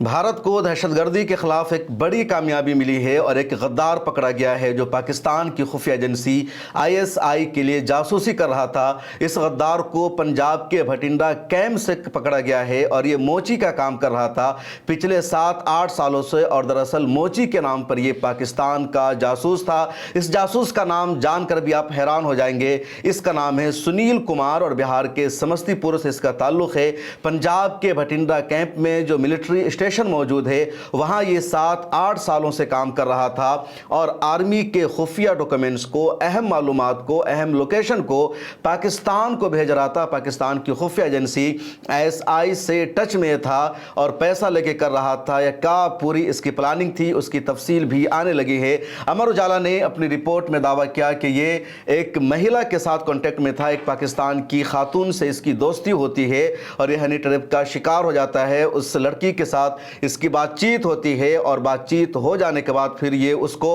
भारत को दहशतगर्दी के खिलाफ एक बड़ी कामयाबी मिली है और एक गद्दार पकड़ा गया है जो पाकिस्तान की खुफिया एजेंसी आईएसआई के लिए जासूसी कर रहा था। इस गद्दार को पंजाब के भटिंडा कैंप से पकड़ा गया है और ये मोची का काम कर रहा था पिछले 7-8 सालों से। और दरअसल मोची के नाम पर ये पाकिस्तान का जासूस था। इस जासूस का नाम जानकर भी आप हैरान हो जाएंगे। इसका नाम है सुनील कुमार और बिहार के समस्तीपुर से इसका ताल्लुक है। पंजाब के भटिंडा कैंप में जो मिलिट्री स्टेशन मौजूद है वहां ये 7-8 सालों से काम कर रहा था और आर्मी के खुफिया डॉक्यूमेंट्स को, अहम मालूमात को, अहम लोकेशन को पाकिस्तान को भेज रहा था। पाकिस्तान की खुफिया एजेंसी आईएसआई से टच में था और पैसा लेके कर रहा था या क्या पूरी इसकी प्लानिंग थी, उसकी तफसील भी आने लगी है। अमर उजाला ने अपनी रिपोर्ट में दावा किया कि ये एक महिला के साथ कांटेक्ट में था, एक पाकिस्तान की खातून से इसकी दोस्ती होती है और यह हनी ट्रैप का शिकार हो जाता है। उस लड़की के साथ इसकी बातचीत होती है और बातचीत हो जाने के बाद फिर ये उसको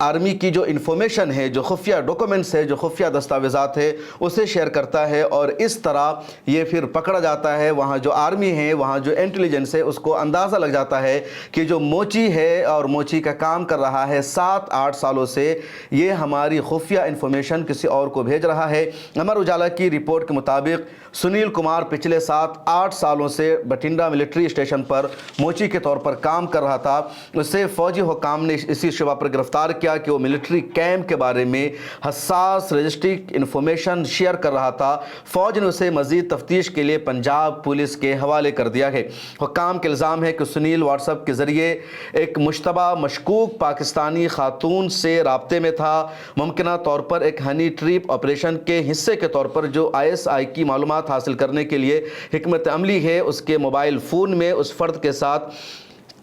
आर्मी की जो इन्फॉर्मेशन है, जो खुफिया डॉक्यूमेंट्स है, जो खुफिया दस्तावेज़ात है, उसे शेयर करता है और इस तरह ये फिर पकड़ा जाता है। वहाँ जो आर्मी है, वहाँ जो इंटेलिजेंस है, उसको अंदाज़ा लग जाता है कि जो मोची है और मोची का काम कर रहा है 7-8 सालों से, ये हमारी खुफिया इन्फॉर्मेशन किसी और को भेज रहा है। अमर उजाला की रिपोर्ट के मुताबिक सुनील कुमार पिछले 7-8 सालों से बठिंडा मिलिट्री स्टेशन पर मोची के तौर पर काम कर रहा था। उससे फौजी हुकाम ने इसी शुबा पर गिरफ्तार किया कि वो मिलिट्री कैंप के बारे में हसास रजिस्ट्रिक इंफॉर्मेशन शेयर कर रहा था। फौज ने उसे मजीद तफ्तीश के लिए पंजाब पुलिस के हवाले कर दिया है। हुकाम के इल्ज़ाम है कि सुनील व्हाट्सएप के ज़रिए एक मुश्तबा मशकूक पाकिस्तानी खातून से राब्ते में था। मुमकिना तौर पर एक हनी ट्रैप ऑपरेशन के हिस्से के तौर पर जो आईएसआई की मालूमात हासिल करने के लिए हिकमत अमली है, उसके मोबाइल फ़ोन में उस फ़र्द के साथ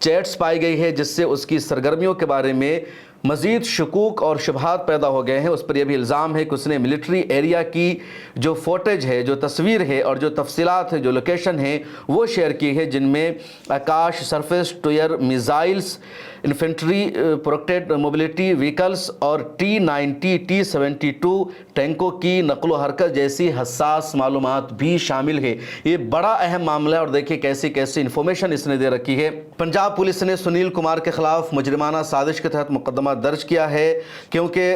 चैट्स पाई गई है जिससे उसकी सरगर्मियों के बारे में मज़ीद शकूक और शुबहात पैदा हो गए हैं। उस पर यह भी इल्ज़ाम है कि उसने मिलिट्री एरिया की जो फुटेज है, जो तस्वीर है और जो तफसीलात है, जो लोकेशन है, वो शेयर की है, जिनमें Akash surface to air missiles, infantry protected mobility vehicles और T-90 T-72 टैंकों की नकलो हरकत जैसी हसास मालूमात भी शामिल है। ये बड़ा अहम मामला है और देखिए कैसी कैसी इन्फॉर्मेशन इसने दे रखी है। पंजाब पुलिस ने सुनील कुमार के खिलाफ मुजरिमाना साजिश के तहत मुकदमा दर्ज किया है क्योंकि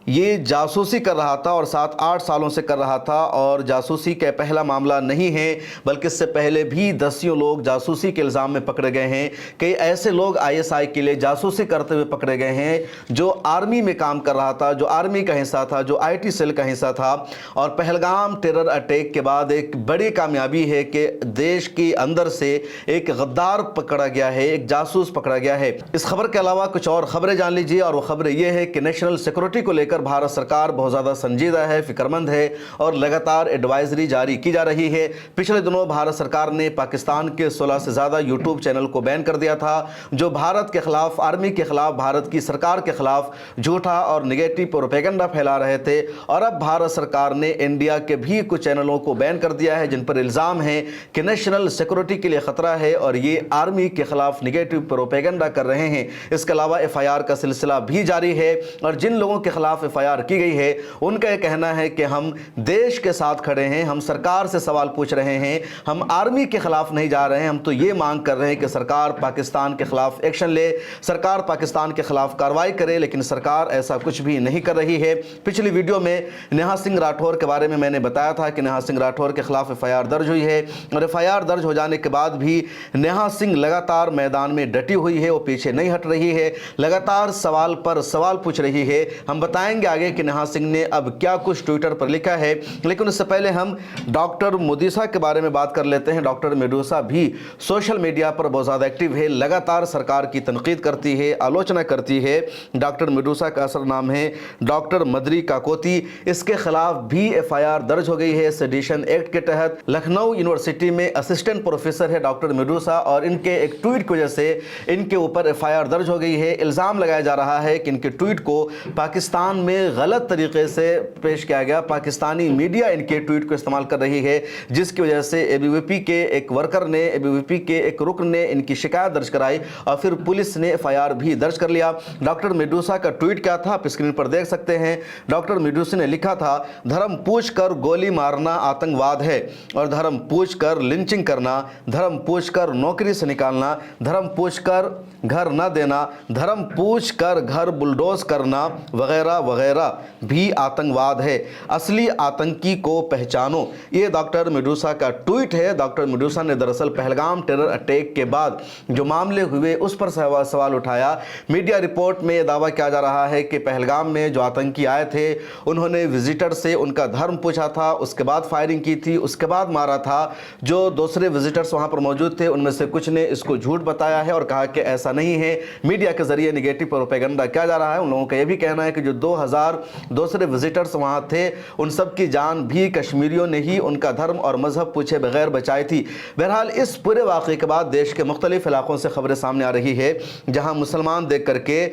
ये जासूसी कर रहा था और 7-8 सालों से कर रहा था। और जासूसी का पहला मामला नहीं है बल्कि इससे पहले भी दसियों लोग जासूसी के इल्ज़ाम में पकड़े गए हैं। कई ऐसे लोग आईएसआई के लिए जासूसी करते हुए पकड़े गए हैं जो आर्मी में काम कर रहा था, जो आर्मी का हिस्सा था, जो आईटी सेल का हिस्सा था। और पहलगाम टेरर अटैक के बाद एक बड़ी कामयाबी है कि देश के अंदर से एक गद्दार पकड़ा गया है, एक जासूस पकड़ा गया है। इस खबर के अलावा कुछ और खबरें जान लीजिए और वो खबरें ये है कि नेशनल सिक्योरिटी को लेकर भारत सरकार बहुत ज़्यादा संजीदा है, फिक्रमंद है और लगातार एडवाइजरी जारी की जा रही है। पिछले दिनों भारत सरकार ने पाकिस्तान के 16 से ज़्यादा यूट्यूब चैनल को बैन कर दिया था जो भारत के खिलाफ, आर्मी के खिलाफ, भारत की सरकार के खिलाफ झूठा और निगेटिव प्रोपेगेंडा फैला रहे थे। और अब भारत सरकार ने इंडिया के भी कुछ चैनलों को बैन कर दिया है जिन पर इल्ज़ाम है कि नेशनल सिक्योरिटी के लिए ख़तरा है और ये आर्मी के खिलाफ निगेटिव प्रोपेगेंडा कर रहे हैं। इसके अलावा FIR का सिलसिला भी जारी है और जिन लोगों के खिलाफ FIR की गई है उनका यह कहना है कि हम देश के साथ खड़े हैं, हम सरकार से सवाल पूछ रहे हैं, हम आर्मी के खिलाफ नहीं जा रहे हैं। हम तो ये मांग कर रहे हैं कि सरकार पाकिस्तान के खिलाफ एक्शन ले, सरकार पाकिस्तान के खिलाफ कार्रवाई करे, लेकिन सरकार ऐसा कुछ भी नहीं कर रही है। पिछली वीडियो में नेहा सिंह राठौर के बारे में मैंने बताया था कि नेहा सिंह राठौर के खिलाफ FIR दर्ज हुई है और FIR दर्ज हो जाने के बाद भी नेहा सिंह लगातार मैदान में डटी हुई है, वो पीछे नहीं हट रही है, लगातार सवाल पर सवाल पूछ रही है। हम बताएंगे आगे कि नेहा सिंह ने अब क्या कुछ ट्विटर पर लिखा है, लेकिन उससे पहले हम डॉक्टर मेडूसा के बारे में बात कर लेते हैं। डॉक्टर मेडूसा भी सोशल मीडिया पर बहुत ज़्यादा एक्टिव है, लगातार सरकार की तनकीद करती है, आलोचना करती है। डॉक्टर मेडूसा का असल नाम है डॉक्टर मदरी काकोती। इसके खिलाफ भी FIR दर्ज हो गई है सेडिशन एक्ट के तहत। लखनऊ यूनिवर्सिटी में असिस्टेंट प्रोफेसर है डॉक्टर मेडूसा और इनके एक ट्वीट की वजह से इनके ऊपर FIR दर्ज हो गई है। इल्ज़ाम लगाया जा रहा है कि इनके ट्वीट को पाकिस्तान में गलत तरीके से पेश किया गया। पाकिस्तानी मीडिया इनके ट्वीट को इस्तेमाल कर रही है, जिसकी वजह से एबीवीपी के एक वर्कर ने, एबीवीपी के एक रुकन ने इनकी शिकायत दर्ज कराई और फिर पुलिस ने एफआईआर भी दर्ज कर लिया। डॉक्टर मेडूसा का ट्वीट क्या था आप स्क्रीन पर देख सकते हैं। डॉक्टर मेडूसा ने लिखा था, धर्म पूछकर गोली मारना आतंकवाद है और धर्म पूछकर लिंचिंग करना, धर्म पूछकर नौकरी से निकालना, धर्म पूछकर घर न देना, धर्म पूछकर घर बुलडोज करना वगैरह वगैरह भी आतंकवाद है। असली आतंकी को पहचानो। ये डॉक्टर मेडूसा का ट्वीट है। डॉक्टर मेडूसा ने दरअसल पहलगाम टेरर अटैक के बाद जो मामले हुए उस पर सवाल उठाया। मीडिया रिपोर्ट में यह दावा किया जा रहा है कि पहलगाम में जो आतंकी आए थे उन्होंने विजिटर से उनका धर्म पूछा था, उसके बाद फायरिंग की थी, उसके बाद मारा था। जो दूसरे विजिटर्स वहां पर मौजूद थे उनमें से कुछ ने इसको झूठ बताया है और कहा कि ऐसा नहीं है। मीडिया के जरिए निगेटिव प्रोपेगेंडा किया जा रहा है। उन लोगों का यह भी कहना है कि जो 2000 दूसरे विजिटर्स वहां थे उन सब की जान भी कश्मीरियों ने ही उनका धर्म और मजहब पूछे बगैर बचाई थी। बहरहाल इस पूरे वाक़े के बाद देश के मुख्तलिफ इलाकों से खबरें सामने आ रही है जहां मुसलमान देख करके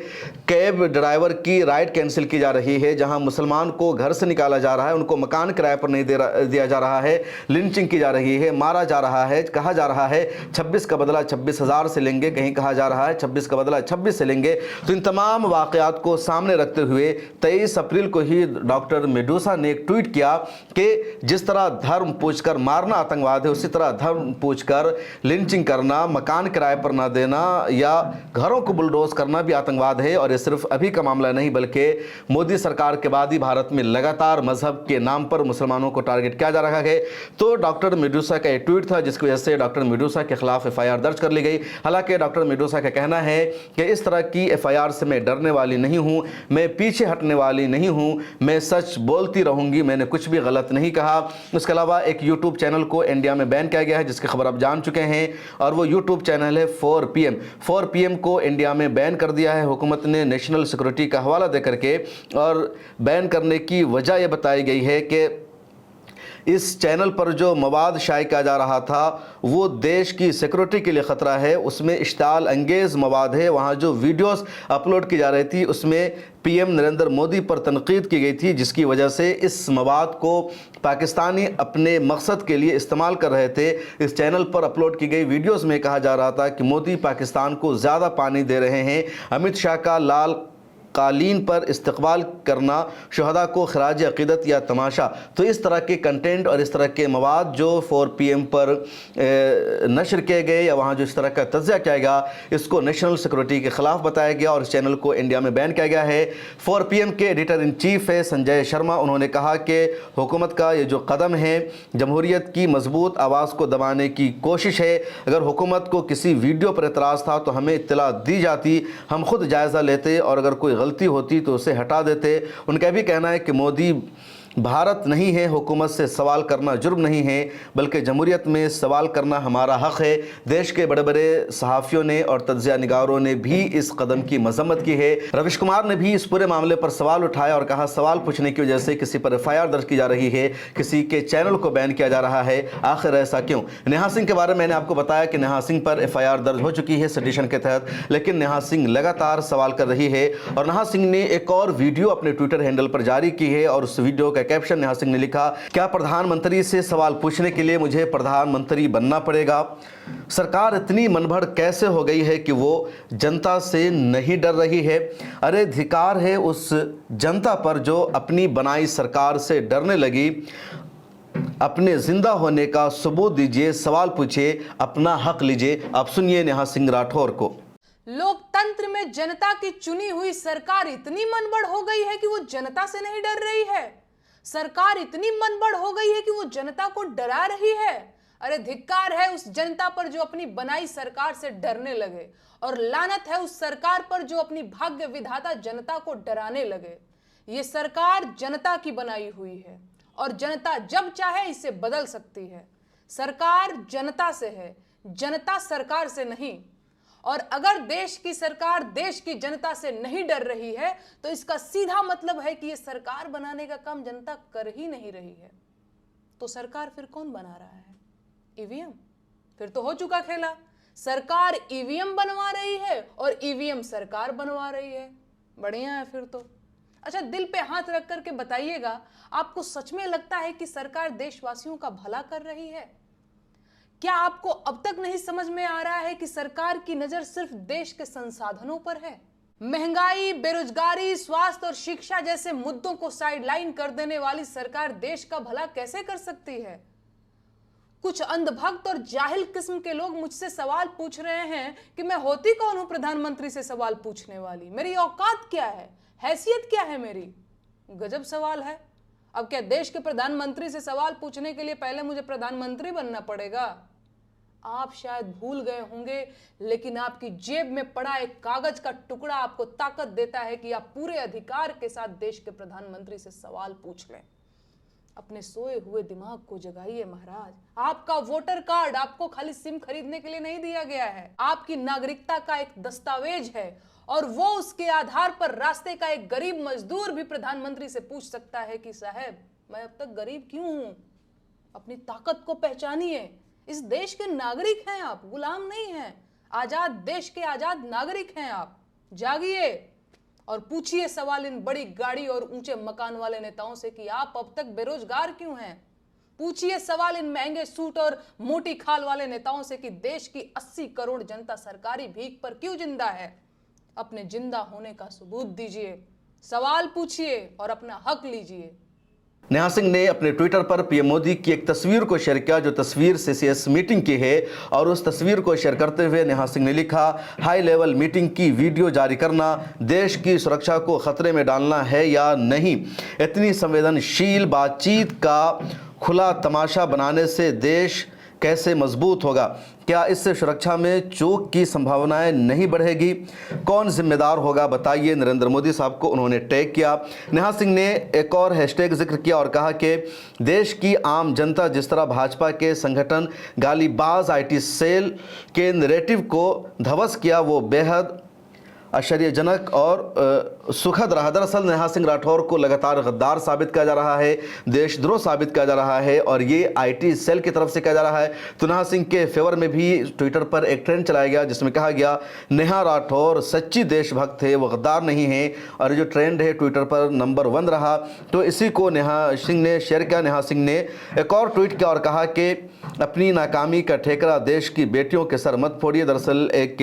कैब ड्राइवर की राइड कैंसिल की जा रही है, जहां मुसलमान को घर से निकाला जा रहा है, उनको मकान किराए पर नहीं दिया जा रहा है, लिंचिंग की जा रही है, मारा जा रहा है। कहा जा रहा है 26 का बदला 26,000 से लेंगे, कहीं कहा जा रहा है 26 का बदला 26 से लेंगे। तो इन तमाम वाक़यात को सामने रखते हुए 23 अप्रैल को ही डॉक्टर मेडूसा ने एक ट्वीट किया कि जिस तरह धर्म पूछकर मारना आतंकवाद है, उसी तरह धर्म पूछकर लिंचिंग करना, मकान किराए पर ना देना या घरों को बुलडोज करना भी आतंकवाद है। और ये सिर्फ अभी का मामला नहीं बल्कि मोदी सरकार के बाद ही भारत में लगातार मजहब के नाम पर मुसलमानों को टारगेट किया जा रहा है। तो डॉक्टर मेडूसा का एक ट्वीट था जिसकी वजह से डॉक्टर मेडूसा के खिलाफ एफआईआर दर्ज कर ली गई। हालांकि डॉक्टर मेडूसा का कहना है कि इस तरह की एफआईआर से मैं डरने वाली नहीं हूं, मैं पीछे हटने वाली नहीं हूं, मैं सच बोलती रहूंगी, मैंने कुछ भी गलत नहीं कहा। उसके अलावा एक यूट्यूब चैनल को इंडिया में बैन किया गया है जिसकी खबर आप जान चुके हैं और वो यूट्यूब चैनल है 4PM। 4PM को इंडिया में बैन कर दिया है हुकूमत ने नेशनल सिक्योरिटी का हवाला दे करके, और बैन करने की वजह यह बताई गई है कि इस चैनल पर जो मवाद शाये किया जा रहा था वो देश की सिक्योरिटी के लिए ख़तरा है, उसमें इश्ताल अंगेज़ मवाद है। वहाँ जो वीडियोस अपलोड की जा रही थी उसमें पीएम नरेंद्र मोदी पर तनकीद की गई थी, जिसकी वजह से इस मवाद को पाकिस्तानी अपने मकसद के लिए इस्तेमाल कर रहे थे। इस चैनल पर अपलोड की गई वीडियोस में कहा जा रहा था कि मोदी पाकिस्तान को ज़्यादा पानी दे रहे हैं, अमित शाह का लाल कालीन पर इस्तकबाल करना शहदा को खराज अक़ीदत या तमाशा। तो इस तरह के कंटेंट और इस तरह के मवाद जो 4PM पर नशर किए गए या वहाँ जो इस तरह का तज़्ज़िया किया गया इसको नेशनल सिक्योरिटी के ख़िलाफ़ बताया गया और इस चैनल को इंडिया में बैन किया गया है। 4PM के एडिटर इन चीफ है संजय शर्मा, उन्होंने कहा कि हुकूमत का ये जो कदम है जमहूरियत की मजबूत आवाज़ को दबाने की कोशिश है। अगर हुकूमत को किसी वीडियो पर एतराज़ था तो हमें इत्तला दी जाती, हम खुद जायज़ा लेते और अगर कोई गलती होती तो उसे हटा देते। उनका भी कहना है कि मोदी भारत नहीं है, हुकूमत से सवाल करना जुर्म नहीं है बल्कि जमहूरियत में सवाल करना हमारा हक़ है। देश के बड़े बड़े सहाफ़ियों ने और तज्ज़िया निगारों ने भी इस कदम की मज़म्मत की है। रविश कुमार ने भी इस पूरे मामले पर सवाल उठाया और कहा सवाल पूछने की वजह से किसी पर एफआईआर दर्ज की जा रही है, किसी के चैनल को बैन किया जा रहा है, आखिर ऐसा क्यों। नेहा सिंह के बारे में मैंने आपको बताया कि नेहा सिंह पर एफआईआर दर्ज हो चुकी है सेडिशन के तहत, लेकिन नेहा सिंह लगातार सवाल कर रही है और नेहा सिंह ने एक और वीडियो अपने ट्विटर हैंडल पर जारी की है और उस वीडियो का कैप्शन नेहा सिंह ने लिखा, क्या प्रधानमंत्री से सवाल पूछने के लिए मुझे प्रधानमंत्री बनना पड़ेगा। सरकार इतनी मनभड़ कैसे हो गई है कि वो जनता से नहीं डर रही है। अरे धिक्कार है उस जनता पर जो अपनी बनाई सरकार से डरने लगी। अपने जिंदा होने का सबूत दीजिए, सवाल पूछिए, अपना हक लीजिए। आप सुनिए नेहा सिंह राठौर को। लोकतंत्र में जनता की चुनी हुई सरकार इतनी मनबड़ हो गई है कि वो जनता से नहीं डर रही है। सरकार इतनी मनबड़ हो गई है कि वो जनता को डरा रही है। अरे धिक्कार है उस जनता पर जो अपनी बनाई सरकार से डरने लगे और लानत है उस सरकार पर जो अपनी भाग्य विधाता जनता को डराने लगे। ये सरकार जनता की बनाई हुई है और जनता जब चाहे इसे बदल सकती है। सरकार जनता से है, जनता सरकार से नहीं। और अगर देश की सरकार देश की जनता से नहीं डर रही है तो इसका सीधा मतलब है कि ये सरकार बनाने का काम जनता कर ही नहीं रही है। तो सरकार फिर कौन बना रहा है? ईवीएम। फिर तो हो चुका खेला। सरकार ईवीएम बनवा रही है और ईवीएम सरकार बनवा रही है। बढ़िया है फिर तो। अच्छा, दिल पे हाथ रख करके बताइएगा, आपको सच में लगता है कि सरकार देशवासियों का भला कर रही है? क्या आपको अब तक नहीं समझ में आ रहा है कि सरकार की नजर सिर्फ देश के संसाधनों पर है? महंगाई, बेरोजगारी, स्वास्थ्य और शिक्षा जैसे मुद्दों को साइडलाइन कर देने वाली सरकार देश का भला कैसे कर सकती है? कुछ अंधभक्त और जाहिल किस्म के लोग मुझसे सवाल पूछ रहे हैं कि मैं होती कौन हूं प्रधानमंत्री से सवाल पूछने वाली, मेरी औकात क्या है, हैसियत क्या है मेरी? गजब सवाल है। अब क्या देश के प्रधानमंत्री से सवाल पूछने के लिए पहले मुझे प्रधानमंत्री बनना पड़ेगा? आप शायद भूल गए होंगे, लेकिन आपकी जेब में पड़ा एक कागज का टुकड़ा आपको ताकत देता है कि आप पूरे अधिकार के साथ देश के प्रधानमंत्री से सवाल पूछ लें। अपने सोए हुए दिमाग को जगाइए महाराज। आपका वोटर कार्ड आपको खाली सिम खरीदने के लिए नहीं दिया गया है, आपकी नागरिकता का एक दस्तावेज है, और वो उसके आधार पर रास्ते का एक गरीब मजदूर भी प्रधानमंत्री से पूछ सकता है कि साहब, मैं अब तक गरीब क्यों हूं? अपनी ताकत को पहचानिए। इस देश के नागरिक हैं आप, गुलाम नहीं हैं। आजाद देश के आजाद नागरिक हैं आप। जागिए और पूछिए सवाल इन बड़ी गाड़ी और ऊंचे मकान वाले नेताओं से कि आप अब तक बेरोजगार क्यों हैं? पूछिए सवाल इन महंगे सूट और मोटी खाल वाले नेताओं से कि देश की 80 करोड़ जनता सरकारी भीख पर क्यों जिंदा है? अपने जिंदा होने का सबूत दीजिए, सवाल पूछिए और अपना हक लीजिए। नेहा सिंह ने अपने ट्विटर पर पीएम मोदी की एक तस्वीर को शेयर किया, जो तस्वीर सीसीएस मीटिंग की है, और उस तस्वीर को शेयर करते हुए नेहा सिंह ने लिखा, हाई लेवल मीटिंग की वीडियो जारी करना देश की सुरक्षा को खतरे में डालना है या नहीं? इतनी संवेदनशील बातचीत का खुला तमाशा बनाने से देश कैसे मजबूत होगा? क्या इससे सुरक्षा में चूक की संभावनाएं नहीं बढ़ेगी? कौन जिम्मेदार होगा बताइए? नरेंद्र मोदी साहब को उन्होंने टैग किया। नेहा सिंह ने एक और हैशटैग जिक्र किया और कहा कि देश की आम जनता जिस तरह भाजपा के संगठन गालीबाज आईटी सेल के नैरेटिव को ध्वस्त किया, वो बेहद आश्चर्यजनक और सुखद रहा। दरअसल नेहा सिंह राठौर को लगातार गद्दार साबित किया जा रहा है, देशद्रोह साबित किया जा रहा है, और ये आईटी सेल की तरफ से किया जा रहा है। तो नेहा सिंह के फेवर में भी ट्विटर पर एक ट्रेंड चलाया गया जिसमें कहा गया, नेहा राठौर सच्ची देशभक्त है, वो गद्दार नहीं है, और जो ट्रेंड है ट्विटर पर नंबर 1 रहा। तो इसी को नेहा सिंह ने शेयर किया। नेहा सिंह ने एक और ट्वीट किया और कहा कि अपनी नाकामी का ठेकरा देश की बेटियों के सर मत फोड़िए। दरअसल एक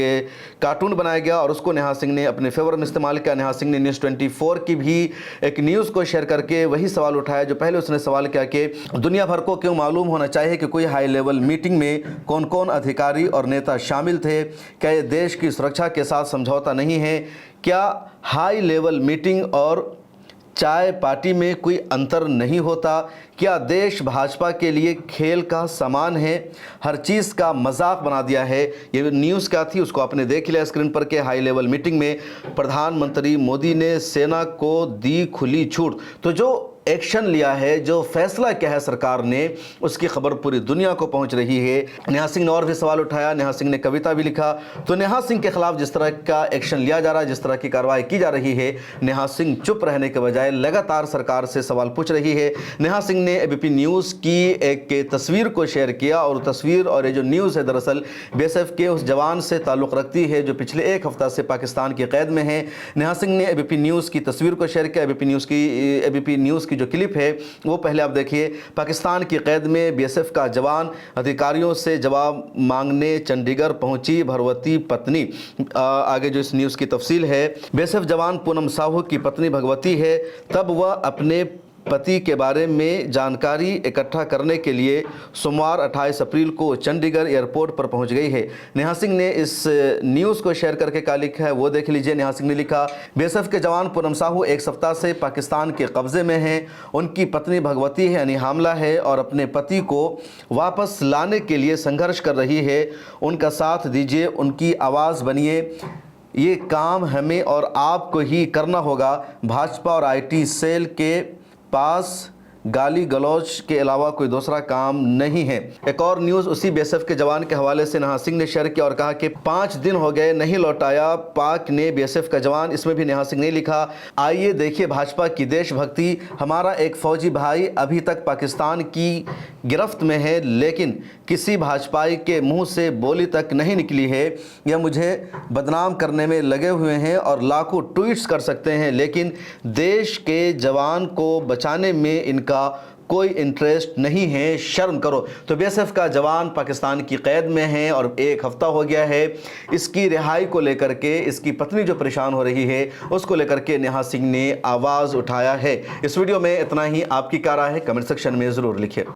कार्टून बनाया गया और उसको नेहा सिंह ने अपने फेवर में इस्तेमाल किया। नेहा सिंह ने न्यूज़ 24 की भी एक न्यूज़ को शेयर करके वही सवाल उठाया जो पहले उसने सवाल किया कि दुनिया भर को क्यों मालूम होना चाहिए कि कोई हाई लेवल मीटिंग में कौन कौन अधिकारी और नेता शामिल थे? क्या ये देश की सुरक्षा के साथ समझौता नहीं है? क्या हाई लेवल मीटिंग और चाय पार्टी में कोई अंतर नहीं होता? क्या देश भाजपा के लिए खेल का सामान है? हर चीज़ का मजाक बना दिया है। ये न्यूज़ क्या थी उसको आपने देख लिया स्क्रीन पर के हाई लेवल मीटिंग में प्रधानमंत्री मोदी ने सेना को दी खुली छूट। तो जो एक्शन लिया है, जो फैसला किया है सरकार ने, उसकी खबर पूरी दुनिया को पहुंच रही है। नेहा सिंह ने और भी सवाल उठाया, नेहा सिंह ने कविता भी लिखा। तो नेहा सिंह के खिलाफ जिस तरह का एक्शन लिया जा रहा है, जिस तरह की कार्रवाई की जा रही है, नेहा सिंह चुप रहने के बजाय लगातार सरकार से सवाल पूछ रही है। नेहा सिंह ने एबीपी न्यूज़ की एक तस्वीर को शेयर किया, और तस्वीर और ये जो न्यूज़ है दरअसल बीएसएफ के उस जवान से ताल्लुक़ रखती है जो पिछले एक हफ्ता से पाकिस्तान की कैद में है। नेहा सिंह ने एबीपी न्यूज़ की तस्वीर को शेयर किया। एबीपी न्यूज़ की जो क्लिप है वो पहले आप देखिए। पाकिस्तान की कैद में बीएसएफ का जवान अधिकारियों से जवाब मांगने चंडीगढ़ पहुंची भगवती पत्नी। आगे जो इस न्यूज़ की तफसील है, बीएसएफ जवान पूनम साहू की पत्नी भगवती है। तब वह अपने पति के बारे में जानकारी इकट्ठा करने के लिए सोमवार 28 अप्रैल को चंडीगढ़ एयरपोर्ट पर पहुंच गई है। नेहा सिंह ने इस न्यूज़ को शेयर करके क्या लिखा है वो देख लीजिए। नेहा सिंह ने लिखा, बीएसएफ के जवान पूनम साहू एक सप्ताह से पाकिस्तान के कब्जे में हैं। उनकी पत्नी भगवती है यानी हामला है और अपने पति को वापस लाने के लिए संघर्ष कर रही है। उनका साथ दीजिए, उनकी आवाज़ बनिए। ये काम हमें और आपको ही करना होगा। भाजपा और आईटी सेल के पास गाली गलौज के अलावा कोई दूसरा काम नहीं है। एक और न्यूज़ उसी बीएसएफ के जवान के हवाले से नेहा सिंह ने शेयर किया और कहा कि 5 दिन हो गए नहीं लौटाया पाक ने बीएसएफ का जवान। इसमें भी नेहा सिंह ने लिखा, आइए देखिए भाजपा की देशभक्ति। हमारा एक फौजी भाई अभी तक पाकिस्तान की गिरफ्त में है, लेकिन किसी भाजपाई के मुंह से बोली तक नहीं निकली है। यह मुझे बदनाम करने में लगे हुए हैं और लाखों ट्वीट्स कर सकते हैं, लेकिन देश के जवान को बचाने में इनका कोई इंटरेस्ट नहीं है, शर्म करो। तो बीएसएफ का जवान पाकिस्तान की कैद में है और 1 हफ्ता हो गया है। इसकी रिहाई को लेकर के इसकी पत्नी जो परेशान हो रही है उसको लेकर के नेहा सिंह ने आवाज़ उठाया है। इस वीडियो में इतना ही। आपकी क्या राय है कमेंट सेक्शन में ज़रूर लिखिए।